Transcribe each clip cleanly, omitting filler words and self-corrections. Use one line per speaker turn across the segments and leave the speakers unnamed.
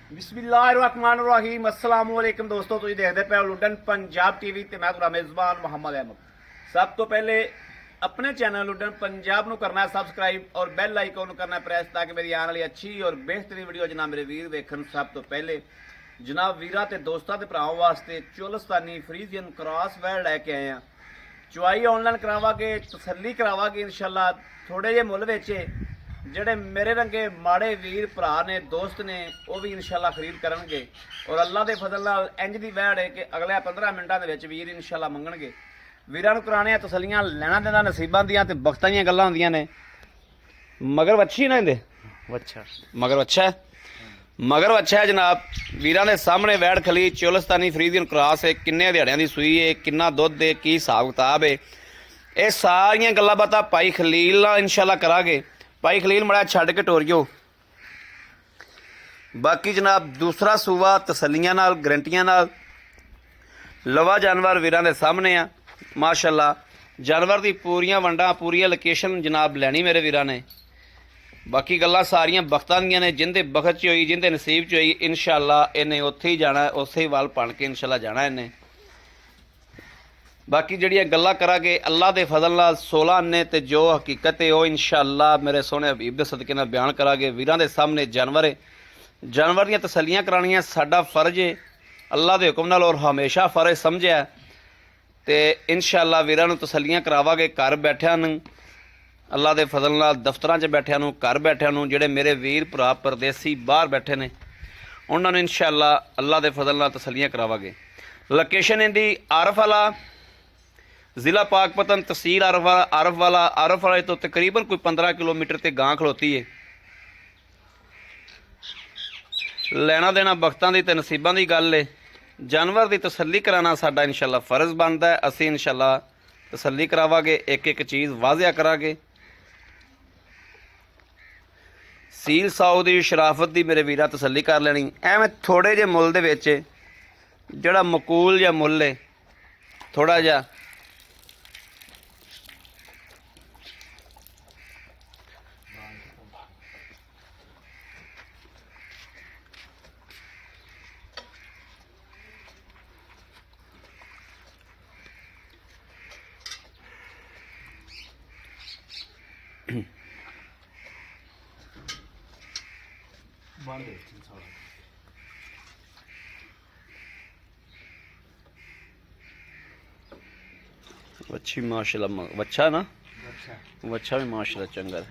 ਬਿਸਮਿਲ੍ਲਾਹਿਰਰਹਿਮਾਨਿਰਰਹੀਮ अस्सलाम वालेकुम ਦੋਸਤੋ, ਤੁਸੀਂ ਦੇਖਦੇ ਪਏ ਹੋ ਲੁੱਡਨ ਪੰਜਾਬ ਟੀਵੀ ਤੇ ਮੈਂ ਤੁਹਾਡਾ ਮੇਜ਼ਬਾਨ ਮੁਹੰਮਦ ਅਹਿਮਦ। ਸਭ ਤੋਂ ਪਹਿਲੇ ਆਪਣੇ ਚੈਨਲ ਲੁੱਡਨ ਪੰਜਾਬ ਨੂੰ ਕਰਨਾ ਸਬਸਕ੍ਰਾਈਬ ਔਰ ਬੈਲ ਆਈਕਨ ਨੂੰ ਕਰਨਾ ਪ੍ਰੈਸ ਤਾਂ ਕਿ ਮੇਰੀ ਆਉਣ ਵਾਲੀ ਅੱਛੀ ਔਰ ਬਿਹਤਰੀਨ ਵੀਡੀਓ ਜਨਾਬ ਮੇਰੇ ਵੀਰ ਵੇਖਣ। ਸਭ ਤੋਂ ਪਹਿਲੇ ਜਨਾਬ ਵੀਰਾਂ ਤੇ ਦੋਸਤਾਂ ਤੇ ਭਰਾਵਾਂ ਵਾਸਤੇ ਚੋਲਸਤਾਨੀ ਫਰੀਜ਼ੀਅਨ ਕ੍ਰਾਸ ਵੈਲ ਲੈ ਕੇ ਆਏ ਆ। ਚੁਆਈ ਆਨਲਾਈਨ ਕਰਾਵਾਂਗੇ, ਤਸੱਲੀ ਕਰਾਵਾਂਗੇ ਇੰਸ਼ਾਅੱਲਾ ਥੋੜੇ ਜਿਹੇ ਮੁੱਲ ਵਿੱਚ। ਜਿਹੜੇ ਮੇਰੇ ਰੰਗੇ ਮਾੜੇ ਵੀਰ ਭਰਾ ਨੇ ਦੋਸਤ ਨੇ ਉਹ ਵੀ ਇੰਸ਼ਾਅੱਲਾ ਖਰੀਦ ਕਰਨਗੇ ਔਰ ਅੱਲਾ ਦੇ ਫਜ਼ਲ ਨਾਲ ਇੰਜ ਦੀ ਵਹਿੜ ਹੈ ਕਿ ਅਗਲੇ 15 ਮਿੰਟਾਂ ਦੇ ਵਿੱਚ ਵੀਰ ਇੰਸ਼ਾਅੱਲਾ ਮੰਗਣਗੇ। ਵੀਰਾਂ ਨੂੰ ਕਰਾਉਣੀਆਂ ਤਸੱਲੀਆਂ, ਲੈਣਾ ਦੇਣਾ ਨਸੀਬਾਂ ਦੀਆਂ ਤੇ ਬਖਤਾਂ ਦੀਆਂ ਗੱਲਾਂ ਹੁੰਦੀਆਂ ਨੇ। ਮਗਰ ਵੱਛੀ ਨਾ ਇਹਦੇ ਵੱਛਾ ਮਗਰ ਵੱਛਾ ਹੈ ਜਨਾਬ। ਵੀਰਾਂ ਦੇ ਸਾਹਮਣੇ ਵੈੜ ਖਲੀ ਚੋਲਸਤਾਨੀ ਫਰੀਜ਼ੀਅਨ ਕ੍ਰਾਸ ਹੈ। ਕਿੰਨੇ ਦਿਹਾੜਿਆਂ ਦੀ ਸੂਈ ਹੈ, ਕਿੰਨਾ ਦੁੱਧ ਹੈ, ਕੀ ਹਿਸਾਬ ਕਿਤਾਬ ਹੈ, ਇਹ ਸਾਰੀਆਂ ਗੱਲਾਂ ਬਾਤਾਂ ਭਾਈ ਖਲੀਲ ਨਾਲ ਇੰਸ਼ਾਅੱਲਾ ਕਰਾਂਗੇ। ਭਾਈ ਖਲੀਲ ਮੜਾ ਛੱਡ ਕੇ ਟੋਰੀਓ। ਬਾਕੀ ਜਨਾਬ ਦੂਸਰਾ ਸੂਆ ਤਸੱਲੀਆਂ ਨਾਲ ਗਰੰਟੀਆਂ ਨਾਲ ਲਵਾ ਜਾਨਵਰ ਵੀਰਾਂ ਦੇ ਸਾਹਮਣੇ ਆ। ਮਾਸ਼ਾਅੱਲਾ ਜਾਨਵਰ ਦੀ ਪੂਰੀਆਂ ਵੰਡਾਂ ਪੂਰੀਆਂ ਲੋਕੇਸ਼ਨ ਜਨਾਬ ਲੈਣੀ ਮੇਰੇ ਵੀਰਾਂ ਨੇ। ਬਾਕੀ ਗੱਲਾਂ ਸਾਰੀਆਂ ਬਖਤਾਂ ਦੀਆਂ ਨੇ। ਜਿੰਦੇ ਬਖਤ 'ਚ ਹੋਈ, ਜਿੰਦੇ ਨਸੀਬ 'ਚ ਹੋਈ ਇੰਸ਼ਾਅੱਲਾ ਇਹਨੇ ਉੱਥੇ ਹੀ ਜਾਣਾ, ਉਸੇ ਹੀ ਵੱਲ ਪਣ ਕੇ ਇੰਸ਼ਾਅੱਲਾ ਜਾਣਾ ਇਹਨੇ। ਬਾਕੀ ਜਿਹੜੀਆਂ ਗੱਲਾਂ ਕਰਾਂਗੇ ਅੱਲਾ ਦੇ ਫਜ਼ਲ ਨਾਲ 16 ਆਨੇ ਤੇ ਜੋ ਹਕੀਕਤ ਹੈ ਉਹ ਇੰਸ਼ਾਅੱਲਾ ਮੇਰੇ ਸੋਹਣੇ ਹਬੀਬ ਦੇ ਸਦਕੇ ਨਾਲ ਬਿਆਨ ਕਰਾਂਗੇ। ਵੀਰਾਂ ਦੇ ਸਾਹਮਣੇ ਜਾਨਵਰ ਦੀਆਂ ਤਸੱਲੀਆਂ ਕਰਾਉਣੀਆਂ ਸਾਡਾ ਫਰਜ਼ ਹੈ ਅੱਲਾ ਦੇ ਹੁਕਮ ਨਾਲ ਔਰ ਹਮੇਸ਼ਾ ਫਰਜ਼ ਸਮਝਿਆ। ਤੇ ਇੰਸ਼ਾਅੱਲਾ ਵੀਰਾਂ ਨੂੰ ਤਸੱਲੀਆਂ ਕਰਾਵਾਂਗੇ ਘਰ ਬੈਠਿਆਂ ਨੂੰ, ਅੱਲਾ ਦੇ ਫਜ਼ਲ ਨਾਲ ਦਫ਼ਤਰਾਂ 'ਚ ਬੈਠਿਆਂ ਨੂੰ, ਘਰ ਬੈਠਿਆਂ ਨੂੰ। ਜਿਹੜੇ ਮੇਰੇ ਵੀਰ ਭਰਾ ਪਰਦੇਸੀ ਬਾਹਰ ਬੈਠੇ ਨੇ ਉਹਨਾਂ ਨੂੰ ਇੰਸ਼ਾਅੱਲਾ ਅੱਲਾ ਦੇ ਫਜ਼ਲ ਨਾਲ ਤਸੱਲੀਆਂ ਕਰਾਵਾਂਗੇ। ਲੋਕੇਸ਼ਨ ਇਹਦੀ ਆਰਫ ਵਾਲਾ, ਜ਼ਿਲ੍ਹਾ ਪਾਕਪਤਨ, ਤਹਿਸੀਲ ਆਰਫ ਵਾਲੇ ਤੋਂ ਤਕਰੀਬਨ ਕੋਈ 15 ਕਿਲੋਮੀਟਰ ਤੇ ਗਾਂ ਖਲੋਤੀ ਹੈ। ਲੈਣਾ ਦੇਣਾ ਬਖਤਾਂ ਦੀ ਤੇ ਨਸੀਬਾਂ ਦੀ ਗੱਲ ਹੈ। ਜਾਨਵਰ ਦੀ ਤਸੱਲੀ ਕਰਾਉਣਾ ਸਾਡਾ ਇੰਸ਼ਾਅੱਲਾ ਫਰਜ਼ ਬਣਦਾ ਹੈ। ਅਸੀਂ ਇੰਸ਼ਾਅੱਲਾ ਤਸੱਲੀ ਕਰਾਵਾਂਗੇ, ਇੱਕ ਇੱਕ ਚੀਜ਼ ਵਾਜ਼ਿਆ ਕਰਾਂਗੇ। ਸੀਲ ਸਾਊ ਦੀ ਸ਼ਰਾਫਤ ਦੀ ਮੇਰੇ ਵੀਰਾਂ ਤਸੱਲੀ ਕਰ ਲੈਣੀ। ਐਵੇਂ ਥੋੜੇ ਜਿਹੇ ਮੁੱਲ ਦੇ ਵਿੱਚ ਜਿਹੜਾ ਮਕੂਲ ਜਾਂ ਮੁੱਲ ਹੈ ਥੋੜਾ ਜਿਹਾ ਵੱਛੀ ਮਾਸ਼ਾਅੱਲਾ ਵੱਛਾ ਨਾ ਵੱਛਾ ਵੀ ਮਾਸ਼ਾਅੱਲਾ ਚੰਗਾ ਹੈ।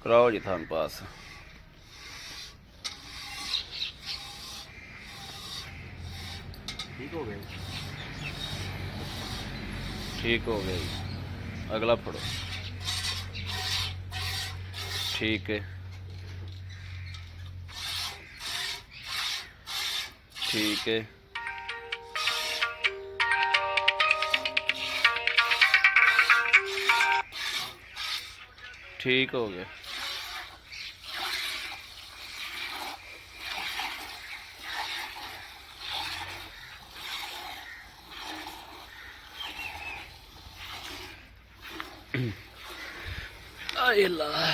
ਕਰਾਓ ਜੀ ਤੁਹਾਨੂੰ ਪਾਸ। ਠੀਕ ਹੋ ਗਿਆ ਜੀ। ਅਗਲਾ ਫੜੋ। ठीक है ठीक है ठीक हो गया। अल्लाह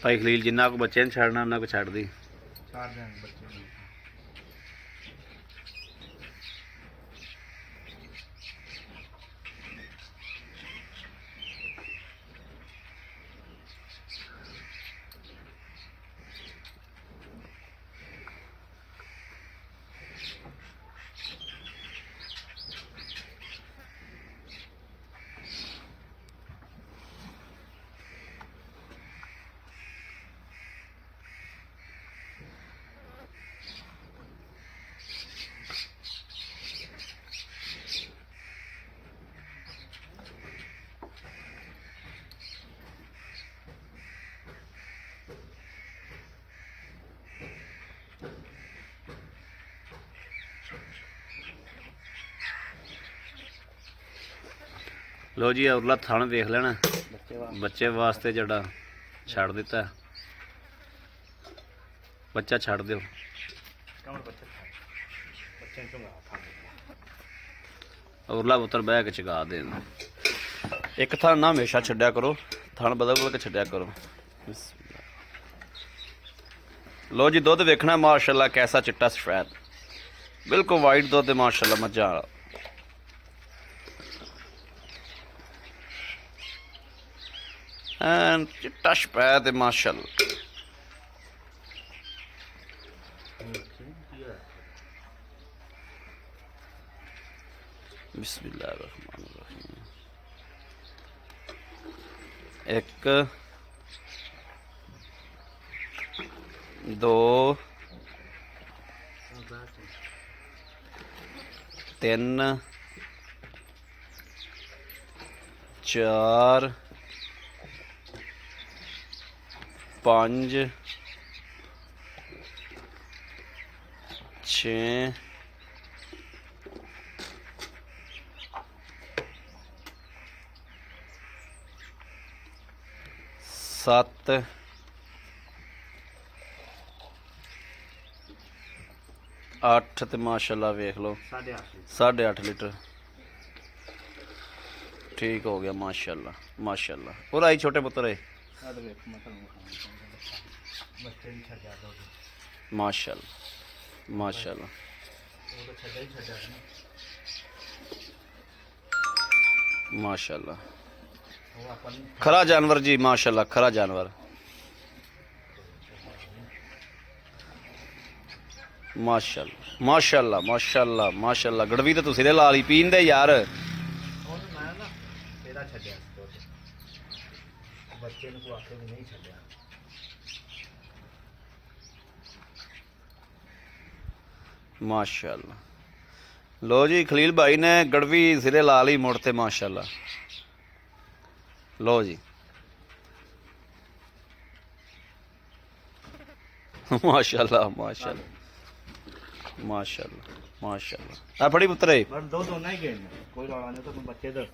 ਭਾਈ ਖਲੀਲ ਜਿੰਨਾ ਕੋ ਬੱਚੇ ਨੂੰ ਛੱਡਣਾ ਉਹਨਾਂ ਕੋ ਛੱਡ ਦੀ।
ਛੱਡ ਦਿਆਂਗੇ ਬੱਚੇ ਨੂੰ।
ਲੋ ਜੀ ਉਰਲਾ ਥਣ ਵੇਖ ਲੈਣਾ ਬੱਚੇ ਵਾਸਤੇ ਜਿਹੜਾ ਛੱਡ ਦਿੱਤਾ। ਬੱਚਾ ਛੱਡ ਦਿਓ। ਉਰਲਾ ਪੁੱਤਰ ਬਹਿ ਕੇ ਚਗਾ ਦੇਣ। ਇੱਕ ਥਣ ਨਾ ਹਮੇਸ਼ਾ ਛੱਡਿਆ ਕਰੋ, ਥਣ ਬਦਲ ਬਦਲ ਕੇ ਛੱਡਿਆ ਕਰੋ। ਲੋ ਜੀ ਦੁੱਧ ਵੇਖਣਾ ਮਾਸ਼ਾਅੱਲਾ ਕੈਸਾ ਚਿੱਟਾ ਸਫੈਦ, ਬਿਲਕੁਲ ਵਾਈਟ ਦੁੱਧ ਮਾਸ਼ਾਅੱਲਾ ਮੱਝਾਂ ਵਾਲਾ। ਐਨ ਚਿੱਟਾ ਸਫੈਦ ਤੇ ਮਾਸ਼ਾਅੱਲਾ। ਬਿਸਮਿल्लाहिर्रहमानिर्रहीम। एक दो तीन चार पांच छे सत्त अठ ते माशाल्लाह वेख लो 8.5 लीटर ठीक हो गया माशाल्लाह माशाल्लाह। और आई छोटे पुत्र माशाल्लाह माशाल्लाह माशाल्लाह। खरा जानवर जी माशाल्लाह खरा जानवर माशाल्लाह माशाल्लाह माशाल्लाह माशाल्लाह। गड़वी तो तुसी दे ला ली पीन दे यार। माशाल्लाह। लो जी खलील भाई ने गड़वी सिरे ला ली मुड़ते माशाल्लाह। लो जी माशाल्लाह माशाल्लाह माशाल्लाह माशाल्लाह। आ फड़ी पुत्र
दो दोनों ही गेम कोई रौला नहीं। तो बच्चे दस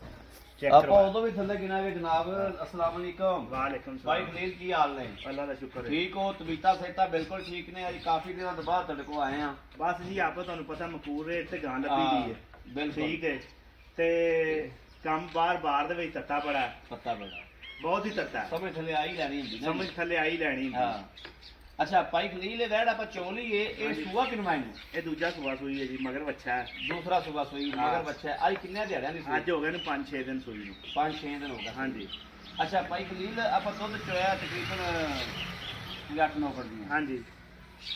ਆਪਾਂ ਉਦੋਂ ਵੀ ਥੱਲੇ ਗਿਣਾਵੇ ਜਨਾਬ। अस्सलाम वालेकुम।
वालेकुम
भाई खलील की हाल ने?
अल्लाह का शुक्र है।
ठीक हो? तबीयत सेहत बिल्कुल ठीक ने? आज काफी दिनों तो बाद तेरे को आए हैं।
बस जी आप ਤੁਹਾਨੂੰ ਪਤਾ ਮਕੂਰ ਰੇਟ ਤੇ ਗਾਂ ਲੱਭੀ ਗਈ ਹੈ।
ਬਿਲਕੁਲ
ਠੀਕ ਹੈ ਤੇ ਕੰਮ ਬਾਹਰ ਦੇ ਵਿੱਚ ਤੱਤਾ ਬੜਾ
ਪੱਤਾ ਬੜਾ
ਬਹੁਤ ਹੀ ਤੱਤਾ
ਸਮਝ ਥੱਲੇ ਆਈ ਲੈਣੀ ਹੁੰਦੀ ਨਾ।
ਸਮਝ ਥੱਲੇ ਆਈ ਲੈਣੀ ਹੁੰਦੀ।
ਹਾਂ ਅੱਛਾ ਭਾਈ ਖਲੀਲ ਇਹ ਵੈੜ ਆਪਾਂ ਚੋਣ ਲਈਏ ਇਹ ਸੂਆ ਕਿਨਵਾਈ ਨੂੰ?
ਇਹ ਦੂਜਾ ਸੂਆ ਸੂਈ ਹੈ ਜੀ ਮਗਰ ਬੱਚਾ ਹੈ।
ਦੂਸਰਾ ਸੂਆ ਸੂਈ ਮਗਰ ਬੱਚਾ ਹੈ। ਅੱਜ ਕਿੰਨੇ ਦਿਹਾੜਿਆਂ ਦੀ ਸੂਈ?
ਅੱਜ ਹੋ ਗਏ ਨੇ 5-6 ਦਿਨ ਸੂਈ ਨੂੰ।
5-6 ਦਿਨ ਹੋ ਗਏ।
ਹਾਂਜੀ
ਅੱਛਾ ਭਾਈ ਖਲੀਲ ਆਪਾਂ ਦੁੱਧ ਚੋਇਆ ਤਕਰੀਬਨ 8-9 ਫੜਦੀਆਂ।
ਹਾਂਜੀ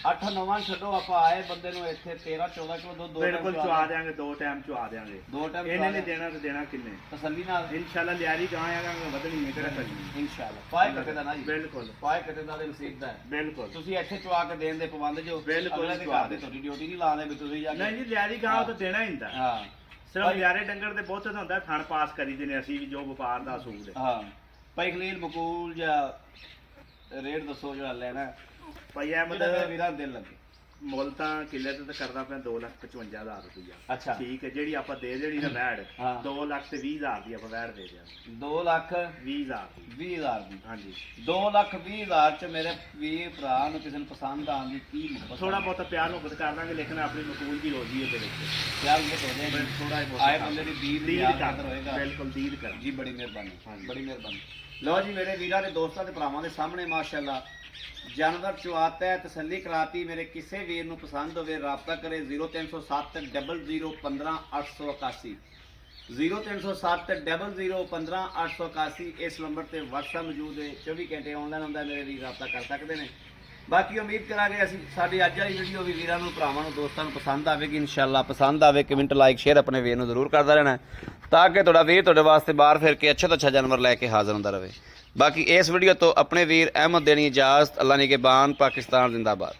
8-9 ਛੱਡੋ ਆਪਾਂ ਆਏ ਬੰਦੇ ਨੂੰ ਇੱਥੇ 13-14 ਕਿਲੋ ਦੁੱਧ ਦੋ
ਬਿਲਕੁਲ ਚੁਆ ਦੇਾਂਗੇ, 2 ਟਾਈਮ ਚੁਆ ਦੇਾਂਗੇ।
ਦੋ ਟਾਈਮ
ਇਹਨੇ ਨਹੀਂ ਦੇਣਾ ਤੇ ਦੇਣਾ ਕਿੰਨੇ?
ਤਸੱਲੀ ਨਾਲ
ਇਨਸ਼ਾਅੱਲਾ ਲਿਆਰੀ ਗਾਂ ਆਗਾ ਵਧਣੀ ਨਹੀਂ ਕਿਹੜਾ ਕਰਨੀ
ਇਨਸ਼ਾਅੱਲਾ। ਪਾਏ ਕੱਟੇ ਦਾ ਨਾ ਜੀ,
ਬਿਲਕੁਲ
ਪਾਏ ਕੱਟੇ ਦਾ ਤੇ ਨਸੀਬ ਦਾ ਹੈ।
ਬਿਲਕੁਲ
ਤੁਸੀਂ ਇੱਥੇ ਚੁਆ ਕੇ ਦੇਣ ਦੇ ਪਾਬੰਦ ਜੋ।
ਬਿਲਕੁਲ
ਅਗਲੇ ਦੇ ਘਰ ਦੇ ਤੁਹਾਡੀ ਡਿਊਟੀ ਨਹੀਂ ਲਾਉਂਦੇ ਵੀ ਤੁਸੀਂ ਜਾ ਕੇ।
ਨਹੀਂ ਜੀ ਲਿਆਰੀ ਗਾਂ ਤਾਂ ਦੇਣਾ ਹੀ ਹੁੰਦਾ।
ਹਾਂ
ਸਿਰਫ ਲਿਆਰੇ ਡੰਗਰ ਦੇ ਬਹੁਤੇ ਤਾਂ ਹੁੰਦਾ ਥਣ ਪਾਸ ਕਰੀਦੇ ਨੇ ਅਸੀਂ ਵੀ ਜੋ ਵਪਾਰ ਦਾ ਅਸੂਲ ਹੈ।
ਹਾਂ ਭਾਈ ਖਲੀਲ ਬਕੂਲ ਜਾਂ ਰੇਟ ਦੱਸੋ ਜਿਹੜਾ ਲੈਣਾ
ਭਾਈ
ਜਿਹੜਾ ਮੇਰੇ
ਅਹਿਮਦ
ਵੀਰਾਂ ਨੂੰ ਦਿਲ ਲੱਗੇ।
ਮੁੱਲ ਤਾਂ ਕਿੱਲੇ ਤੇ ਕਰਦਾ ਪਿਆ 2,55,000 ਰੁਪਇਆ।
ਅੱਛਾ
ਠੀਕ ਹੈ, ਜਿਹੜੀ ਆਪਾਂ ਦੇ ਜਿਹੜੀ ਨਾ ਵੈੜ
ਹਾਂ।
2,20,000 ਦੀ ਆਪਾਂ ਵੈੜ ਦੇ ਦਿਆਂਗੇ।
2,20,000
20,000 ਦੀ।
20,000 ਦੀ।
ਹਾਂਜੀ
2,20,000 ਚ ਮੇਰੇ ਵੀਰ ਭਰਾ ਨੂੰ ਕਿਸੇ ਨੂੰ ਪਸੰਦ ਆਉਣ ਦੀ ਕੀ ਮੁਹੱਬਤ
ਥੋੜਾ ਬਹੁਤਾ ਪਿਆਰ ਮੁਹੱਬਤ ਕਰ ਦਾਂਗੇ, ਲੇਕਿਨ ਆਪਣੀ ਮਕਬੂਲ ਦੀ ਰੋਜ਼ੀ ਉਹਦੇ ਵਿੱਚ
ਪਿਆਰ ਮੁਹੱਬਤ ਹੋ ਜਾਏਗੀ।
ਥੋੜਾ
ਆਏ ਬੰਦੇ ਦੀ ਦੀਦ
ਕਰ
ਹੋਏਗਾ।
ਬਿਲਕੁਲ ਦੀਦ ਕਰ
ਜੀ ਬੜੀ ਮਿਹਰਬਾਨੀ,
ਹਾਂਜੀ।
ਬੜੀ ਮਿਹਰਬਾਨੀ। ਲਓ ਜੀ ਮੇਰੇ ਵੀਰਾਂ ਦੇ ਦੋਸਤਾਂ ਤੇ ਭਰਾਵਾਂ ਦੇ ਸਾਹਮਣੇ ਮਾਸ਼ਾਅੱਲਾ ਜਾਨਵਰ ਚੁਆਤਾ ਹੈ, ਤਸੱਲੀ ਕਰਾਤੀ। ਮੇਰੇ ਕਿਸੇ ਵੀਰ ਨੂੰ ਪਸੰਦ ਹੋਵੇ ਰਾਬਤਾ ਕਰੇ 0307 00 15 881 0307 00 15 881। ਇਸ ਨੰਬਰ ਤੇ WhatsApp ਮੌਜੂਦ ਹੈ, 24 ਘੰਟੇ ਆਨਲਾਈਨ ਹੁੰਦਾ, ਮੇਰੇ ਵੀਰ ਰਾਬਤਾ ਕਰ ਸਕਦੇ ਨੇ। ਬਾਕੀ ਉਮੀਦ ਕਰਾਂਗੇ ਅਸੀਂ ਸਾਡੀ ਅੱਜ ਵਾਲੀ ਵੀਡੀਓ ਵੀ ਵੀਰਾਂ ਨੂੰ ਭਰਾਵਾਂ ਨੂੰ ਦੋਸਤਾਂ ਨੂੰ ਪਸੰਦ ਆਵੇਗੀ। ਇਨਸ਼ਾਅੱਲਾ ਪਸੰਦ ਆਵੇ ਕਮੈਂਟ ਲਾਈਕ ਸ਼ੇਅਰ ਆਪਣੇ ਵੀਰ ਨੂੰ ਜ਼ਰੂਰ ਕਰਦਾ ਰਹਿਣਾ ਤਾਂ ਕਿ ਤੁਹਾਡਾ ਵੀਰ ਤੁਹਾਡੇ ਵਾਸਤੇ ਬਾਹਰ ਫਿਰ ਕੇ ਅੱਛਾ ਤੋਂ ਅੱਛਾ ਜਾਨਵਰ ਲੈ ਕੇ ਹਾਜ਼ਰ ਹੁੰਦਾ ਰਹੇ। ਬਾਕੀ ਇਸ ਵੀਡੀਓ ਤੋਂ ਆਪਣੇ ਵੀਰ ਅਹਿਮਦ ਦੇਣੀ ਇਜਾਜ਼ਤ। ਅੱਲਾ ਨਿਗਹਿਬਾਨ। ਪਾਕਿਸਤਾਨ ਜ਼ਿੰਦਾਬਾਦ।